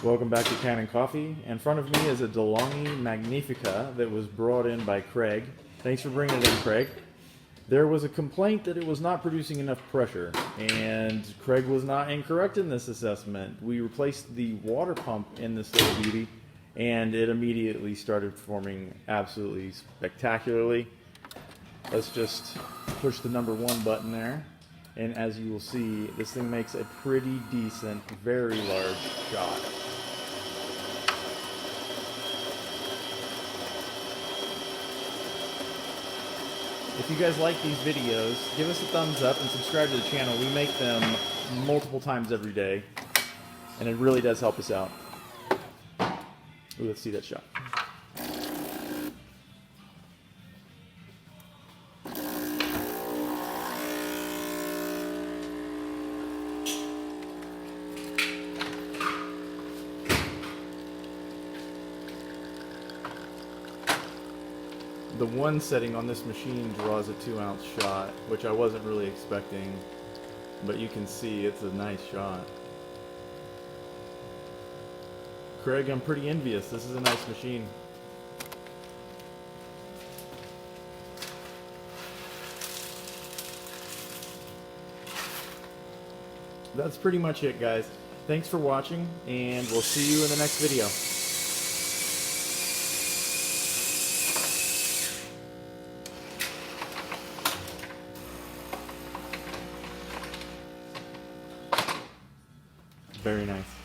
Welcome back to Kanen Coffee. In front of me is a DeLonghi Magnifica that was brought in by Craig. Thanks for bringing it in, Craig. There was a complaint that it was not producing enough pressure, and Craig was not incorrect in this assessment. We replaced the water pump in this little beauty, and it immediately started performing absolutely spectacularly. Let's just push the number 1 button there, and as you will see, this thing makes a pretty decent, very large shot. If you guys like these videos, give us a thumbs up and subscribe to the channel. We make them multiple times every day, and it really does help us out. Ooh, let's see that shot. The one setting on this machine draws a 2-ounce shot, which I wasn't really expecting, but you can see it's a nice shot. Craig, I'm pretty envious. This is a nice machine. That's pretty much it, guys. Thanks for watching, and we'll see you in the next video. Very nice.